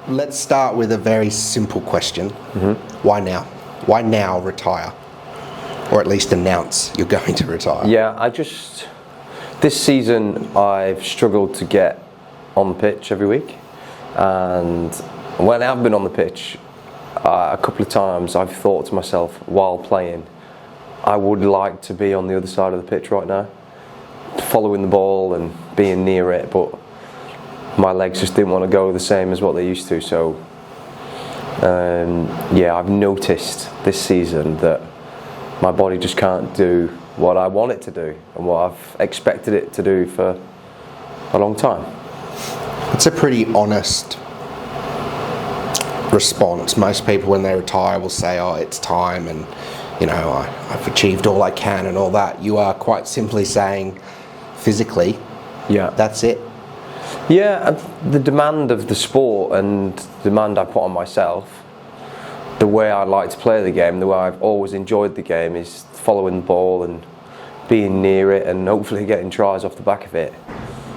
let's start with a very simple question. Why now? Why now retire? Or at least announce you're going to retire? Yeah, this season I've struggled to get on the pitch every week, and when I've been on the pitch, a couple of times I've thought to myself while playing, I would like to be on the other side of the pitch right now, following the ball and being near it, but my legs just didn't want to go the same as what they used to. So I've noticed this season that my body just can't do what I want it to do and what I've expected it to do for a long time. It's a pretty honest response. Most people when they retire will say, oh, it's time, and I've achieved all I can and all that. You are quite simply saying physically, that's it. Yeah, the demand of the sport and the demand I put on myself, the way I like to play the game, the way I've always enjoyed the game is following the ball and being near it and hopefully getting tries off the back of it.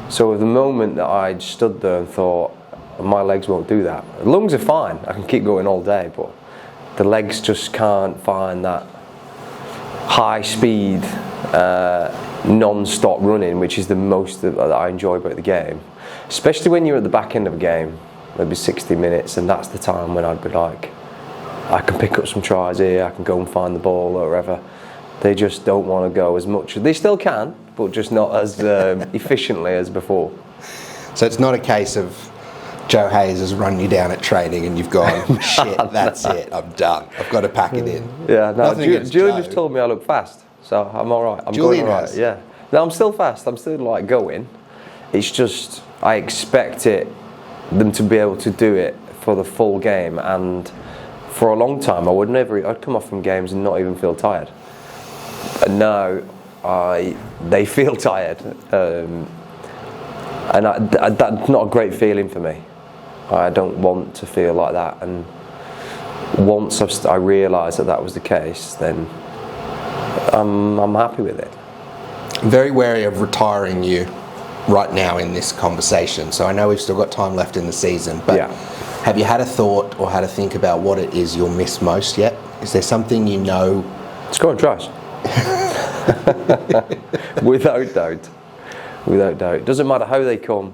So at the moment that I stood there and thought, my legs won't do that. The lungs are fine, I can keep going all day, but the legs just can't find that high speed, non-stop running, which is the most that I enjoy about the game. Especially when you're at the back end of a game, maybe 60 minutes, and that's the time when I'd be like, I can pick up some tries here, I can go and find the ball or wherever. They just don't want to go as much. They still can, but just not as efficiently as before. So it's not a case of Joe Hayes has run you down at training and you've gone, shit, that's it, I'm done. I've got to pack it in. Yeah, no, Julian just told me I look fast, so I'm all right. Julian going all right. has? Yeah. No, I'm still fast. I'm still going. It's just I expect them to be able to do it for the full game, and for a long time I'd come off from games and not even feel tired. And now they feel tired, and that's not a great feeling for me. I don't want to feel like that, and once I realised that was the case, then I'm happy with it. I'm very wary of retiring you right now in this conversation, so I know we've still got time left in the season, but have you had a thought or had to think about what it is you'll miss most yet? Is there something you know? Scoring tries. Without doubt. Doesn't matter how they come.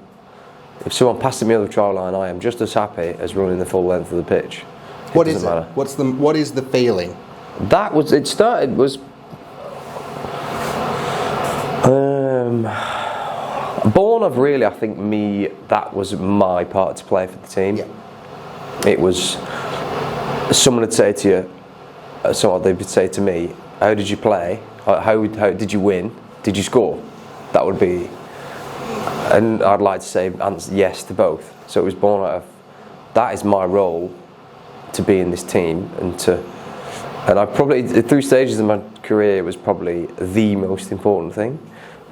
If someone passes me on the try line, I am just as happy as running the full length of the pitch. What is it? What is the feeling? It started born of really, I think that was my part to play for the team. Yeah. It was, someone would say to you, they would say to me, how did you play? How did you win? Did you score? That would be, and I'd like to say yes to both. So it was born out of, that is my role to be in this team, and I probably, through stages of my career, it was probably the most important thing.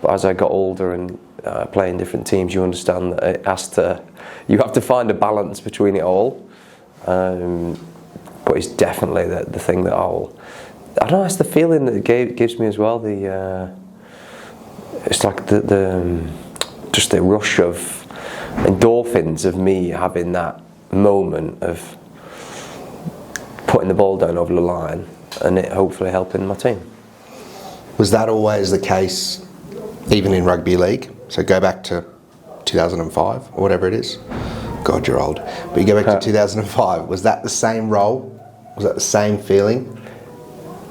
But as I got older and playing different teams, you understand that you have to find a balance between it all. But it's definitely the thing that I don't know, it's the feeling that it gives me as well. It's like just the rush of endorphins of me having that moment of putting the ball down over the line and it hopefully helping my team. Was that always the case, even in rugby league? So go back to 2005 or whatever it is. God, you're old. But you go back to 2005. Was that the same role? Was that the same feeling?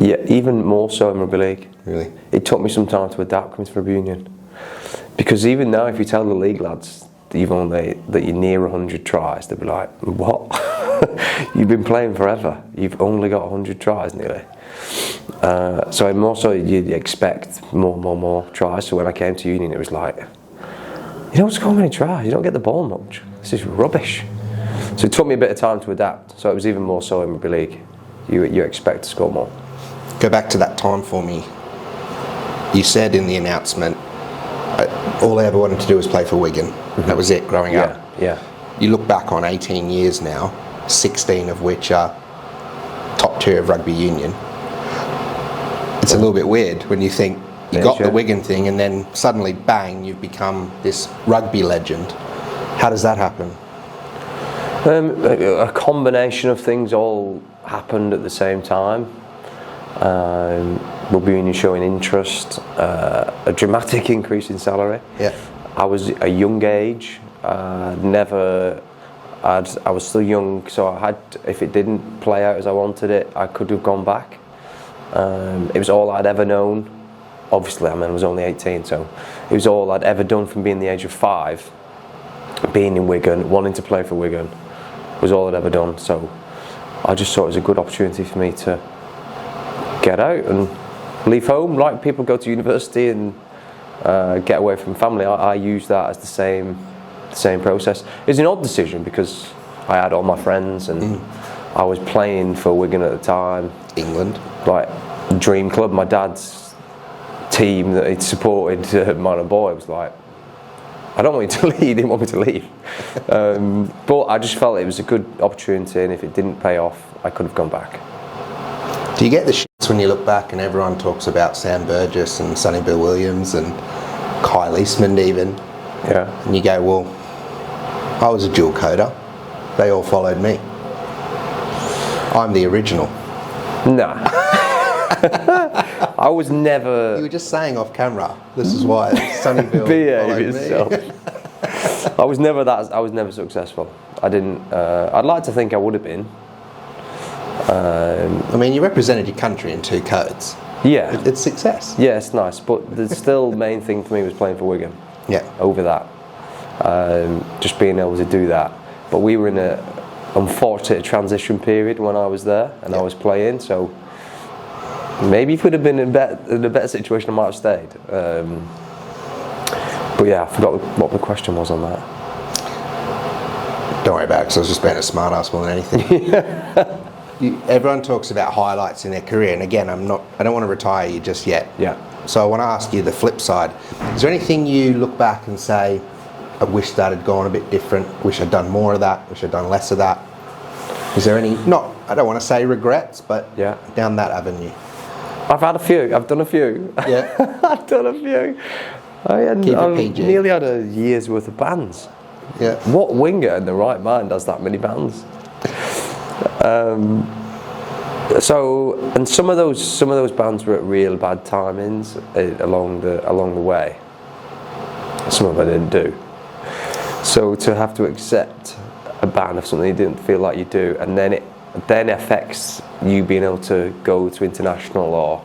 Yeah, even more so in rugby league. Really? It took me some time to adapt coming to rugby union. Because even now, if you tell the league lads that you're near 100 tries, they'll be like, what? You've been playing forever. You've only got 100 tries nearly. So more so you'd expect more tries. So when I came to union, it was like, you don't score many tries, you don't get the ball much. This is rubbish. So it took me a bit of time to adapt. So it was even more so in rugby league. You expect to score more. Go back to that time for me. You said in the announcement, all I ever wanted to do was play for Wigan. Mm-hmm. That was it growing up. Yeah. You look back on 18 years now, 16 of which are top tier of rugby union. It's a little bit weird when you think you got the Wigan thing and then suddenly, bang, you've become this rugby legend. How does that happen? A combination of things all happened at the same time. Rugby union showing interest, a dramatic increase in salary. Yeah. I was a young age. I was still young, so if it didn't play out as I wanted it, I could have gone back. It was all I'd ever known. Obviously, I was only 18, so it was all I'd ever done from being the age of 5. Being in Wigan, wanting to play for Wigan, was all I'd ever done. So I just saw it as a good opportunity for me to get out and leave home. Like people go to university and get away from family. I use that as the same process. It's an odd decision because I had all my friends and I was playing for Wigan at the time. England. Like dream club. My dad's team that he'd supported when I was a boy was like, I don't want you to leave. He didn't want me to leave. But I just felt it was a good opportunity, and if it didn't pay off, I could have gone back. Do you get the shits when you look back and everyone talks about Sam Burgess and Sonny Bill Williams and Kyle Eastman even? Yeah. And you go, well, I was a dual coder. They all followed me. I'm the original. Nah. I was never. You were just saying off camera. This is why Sonny Bill followed me. I was never successful. I didn't. I'd like to think I would have been. I mean, you represented your country in 2 codes. Yeah. It's success. Yeah, it's nice, but the still main thing for me was playing for Wigan. Yeah. Over that, just being able to do that. But we were in a unfortunate transition period when I was there and I was playing, so. Maybe if we'd have been in a better situation, I might have stayed. But yeah, I forgot what the question was on that. Don't worry about it, because I was just being a smart ass more than anything. Everyone talks about highlights in their career, and again, I don't want to retire you just yet. Yeah. So I want to ask you the flip side. Is there anything you look back and say, I wish that had gone a bit different, wish I'd done more of that, wish I'd done less of that? Is there any, I don't want to say regrets, but down that avenue? I've had a few. I've done a few. Yeah. I've done a few. I nearly had a year's worth of bands. Yeah. What winger in the right mind has that many bands? And some of those bands were at real bad timings along the way. Some of them I didn't do. So to have to accept a ban of something you didn't feel like you do, and then it affects you being able to go to international or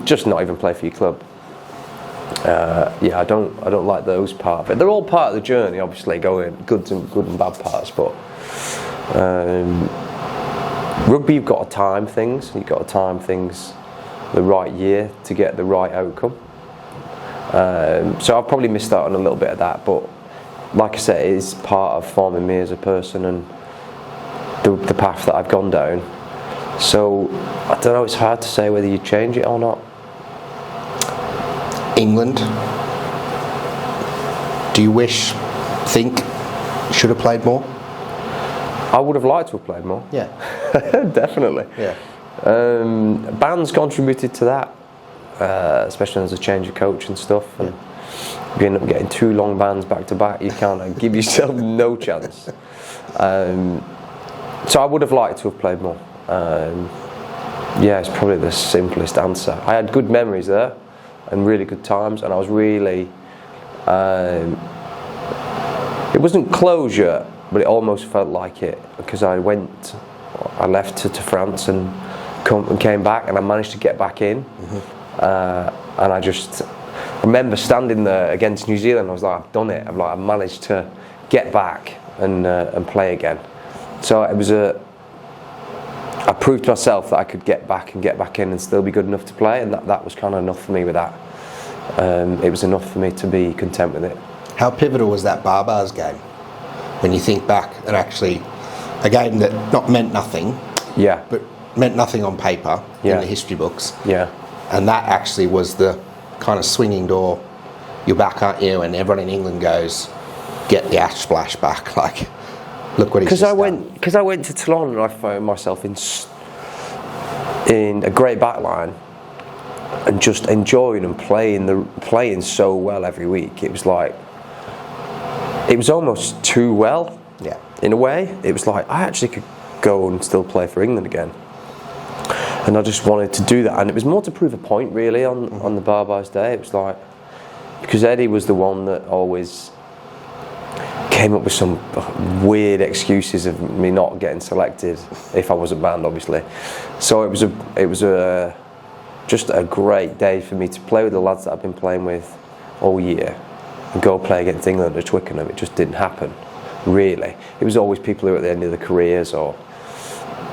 just not even play for your club. I don't like those parts. But they're all part of the journey, obviously, going good and bad parts. But rugby, you've got to time things. You've got to time things the right year to get the right outcome. So I've probably missed out on a little bit of that. But like I said, it is part of forming me as a person and the path that I've gone down. So I don't know, it's hard to say whether you change it or not. England, do you think you should have played more? I would have liked to have played more. Yeah. Definitely. Yeah. Bands contributed to that, especially as a change of coach and stuff. And you end up getting 2 long bands back to back, you can't give yourself no chance. So I would have liked to have played more. It's probably the simplest answer. I had good memories there and really good times, and I was really it wasn't closure, but it almost felt like it, because I left to France and came back, and I managed to get back in. And I just remember standing there against New Zealand. I was like, I've done it. I managed to get back and play again. So it was I proved to myself that I could get back in and still be good enough to play, and that was kind of enough for me with that. It was enough for me to be content with it. How pivotal was that Barbars game? When you think back, and actually a game that not meant nothing, but meant nothing on paper in the history books. Yeah. And that actually was the kind of swinging door. You're back, aren't you? And everyone in England goes, get the ash splash back. Like, look what he's just done. Because I went to Toulon and I found myself in a great backline and just enjoying and playing so well every week. It was like, it was almost too well. Yeah. in a way, it was like I actually could go and still play for England again. And I just wanted to do that, and it was more to prove a point really on the Barbars day. It was like, because Eddie was the one that always came up with some weird excuses of me not getting selected if I wasn't banned, obviously. So it was just a great day for me to play with the lads that I've been playing with all year and go play against England at Twickenham. It just didn't happen, really. It was always people who were at the end of their careers or.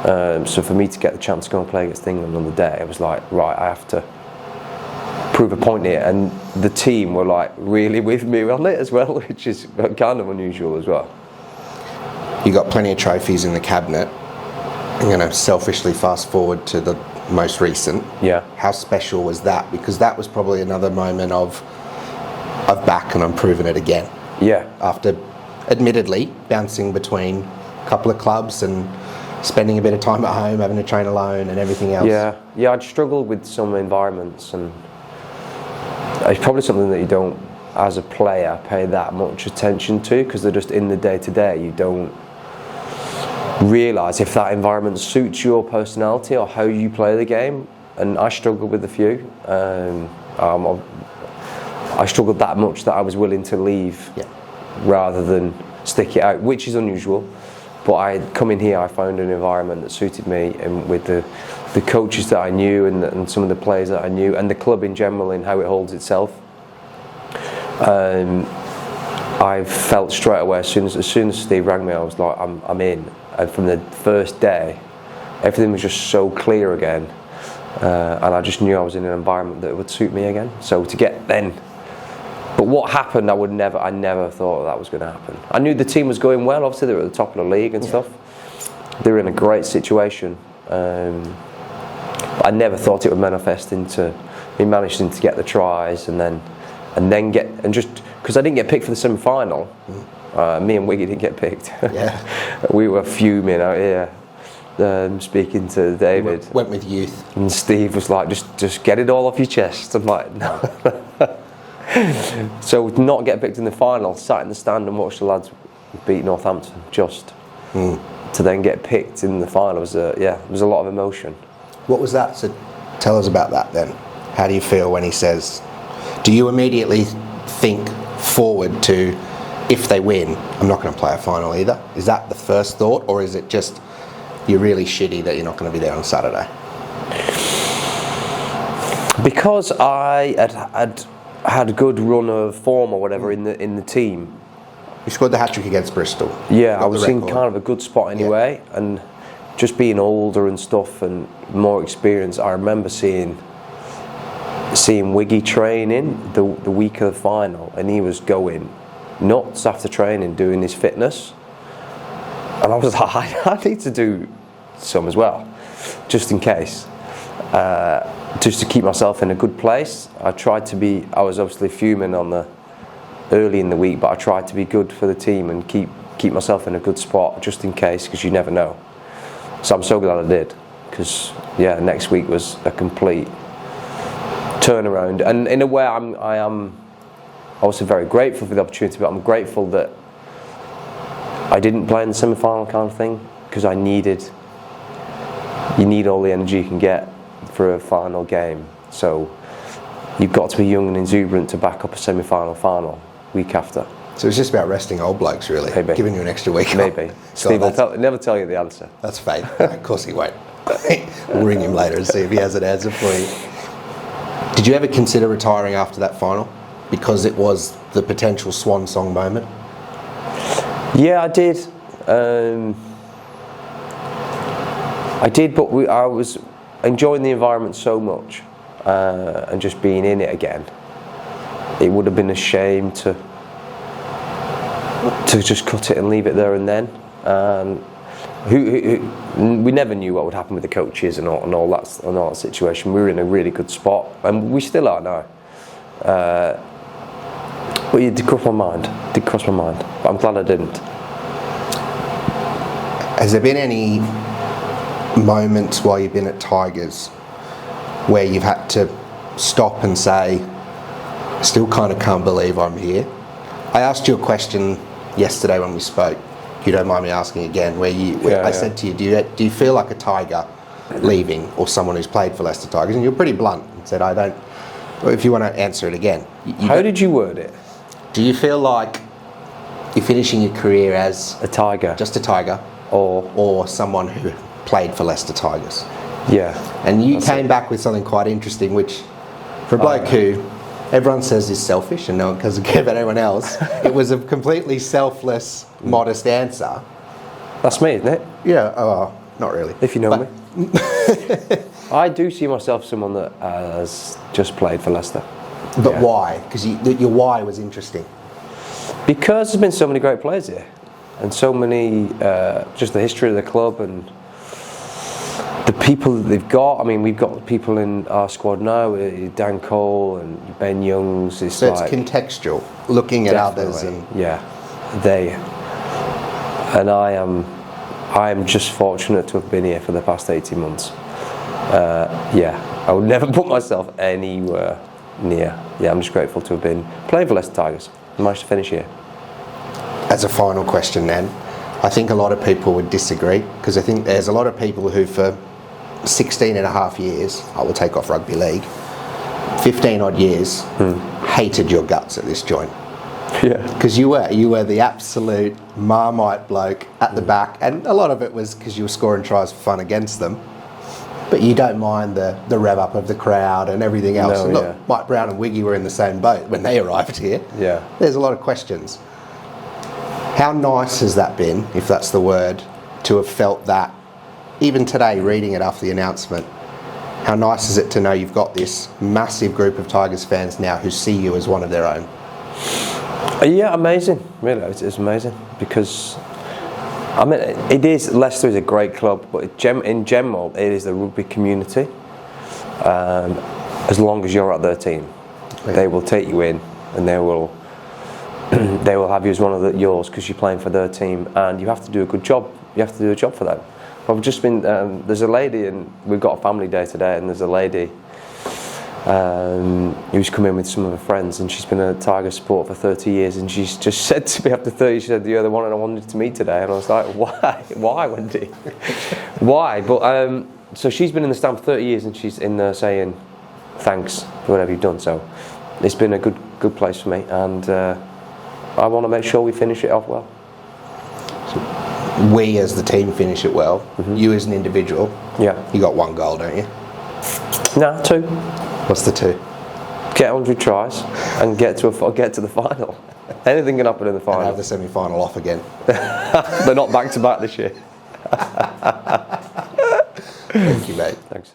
So for me to get the chance to go and play against England on the day, I was like, right, I have to prove a point here. And the team were like really with me on it as well, which is kind of unusual as well. You got plenty of trophies in the cabinet. I'm going to selfishly fast forward to the most recent. Yeah. How special was that? Because that was probably another moment of I'm back and I'm proving it again. Yeah. After, admittedly, bouncing between a couple of clubs and spending a bit of time at home, having to train alone and everything else. Yeah, I'd struggled with some environments, and it's probably something that you don't, as a player, pay that much attention to, because they're just in the day-to-day. You don't realise if that environment suits your personality or how you play the game, and I struggled with a few. I struggled that much that I was willing to leave rather than stick it out, which is unusual. But I come in here, I found an environment that suited me, and with the coaches that I knew and some of the players that I knew, and the club in general in how it holds itself. I felt straight away as soon as Steve rang me, I was like, I'm in. And from the first day, everything was just so clear again, and I just knew I was in an environment that would suit me again. So to get then. But what happened, I never thought that was going to happen. I knew the team was going well, obviously they were at the top of the league and stuff. They were in a great situation. I never thought it would manifest into me managing to get the tries just because I didn't get picked for the semi-final. Me and Wiggy didn't get picked. We were fuming out here. Speaking to David. Went with youth. And Steve was like, just get it all off your chest. I'm like, no. So to not get picked in the final, sat in the stand and watched the lads beat Northampton to then get picked in the final was there was a lot of emotion. What was that? So tell us about that then. How do you feel when he says, do you immediately think forward to, if they win, I'm not going to play a final either? Is that the first thought, or is it just you're really shitty that you're not going to be there on Saturday? Because I had a good run of form or whatever in the team. You scored the hat-trick against Bristol. Yeah, I was in kind of a good spot anyway, and just being older and stuff and more experience, I remember seeing Wiggy training the week of the final, and he was going nuts after training, doing his fitness, and I was like, I need to do some as well, just in case. Just to keep myself in a good place. I was obviously fuming early in the week, but I tried to be good for the team and keep myself in a good spot just in case, because you never know. So I'm so glad I did, because next week was a complete turnaround, and in a way I am also very grateful for the opportunity, but I'm grateful that I didn't play in the semi-final kind of thing, because you need all the energy you can get for a final game. So you've got to be young and exuberant to back up a semi-final final week after. So it's just about resting old blokes, really. Maybe. Giving you an extra week Maybe. off. Steve will never tell you the answer. That's fate. Of course he won't. We'll ring him later and see if he has an answer for you. Did you ever consider retiring after that final? Because it was the potential swan song moment? Yeah, I did. But I was enjoying the environment so much, and just being in it again. It would have been a shame to just cut it and leave it there and then. We never knew what would happen with the coaches and all that situation. We were in a really good spot, and we still are now. But it did cross my mind. But I'm glad I didn't. Has there been any moments while you've been at Tigers where you've had to stop and say, still kind of can't believe I'm here? I asked you a question yesterday when we spoke, if you don't mind me asking again, where I said to you, do you feel like a Tiger leaving, or someone who's played for Leicester Tigers? And you're pretty blunt and said, I don't. Well, if you want to answer it again, how did you word it? Do you feel like you're finishing your career as a Tiger, just a Tiger, or someone who played for Leicester Tigers? Yeah. And you came back with something quite interesting, which for a bloke who everyone says is selfish and no one doesn't care about anyone else, it was a completely selfless, modest answer. That's me, isn't it? Yeah, not really. If you know me. I do see myself as someone that has just played for Leicester. But why? Because your why was interesting. Because there's been so many great players here, and so many, just the history of the club and the people that they've got. I mean, we've got people in our squad now, Dan Cole and Ben Youngs. So it's contextual, looking at others. And I am just fortunate to have been here for the past 18 months. I would never put myself anywhere near. Yeah, I'm just grateful to have been playing for Leicester Tigers. I managed to finish here. As a final question then, I think a lot of people would disagree, because I think there's a lot of people who for 16 and a half years, I will take off rugby league, 15 odd years, hated your guts at this joint. Yeah. Because you were the absolute Marmite bloke at the back, and a lot of it was because you were scoring tries for fun against them. But you don't mind the rev up of the crowd and everything else. No, and look, Mike Brown and Wiggy were in the same boat when they arrived here. Yeah. There's a lot of questions. How nice has that been, if that's the word, to have felt that, even today, reading it after the announcement, how nice is it to know you've got this massive group of Tigers fans now who see you as one of their own? Yeah, amazing. Really, it's amazing, because I mean, Leicester is a great club, but in general, it is the rugby community. As long as you're at their team, they will take you in, and they will have you as one of yours, because you're playing for their team, and you have to do a good job. You have to do a job for them. I've just been. There's a lady, and we've got a family day today, and there's a lady who's come in with some of her friends, and she's been a Tiger supporter for 30 years, and she's just said to me after 30, she said, "You're the one I wanted to meet today," and I was like, why Wendy? Why? But so she's been in the stand for 30 years, and she's in there saying thanks for whatever you've done. So it's been a good place for me, and I want to make sure we finish it off well. So we as the team finish it well. You as an individual, you got 1 goal, don't you? No, 2. What's the 2? Get 100 tries and get to the final. Anything can happen in the final. And have the semi-final off again. They're not back to back this year. Thank you, mate. Thanks.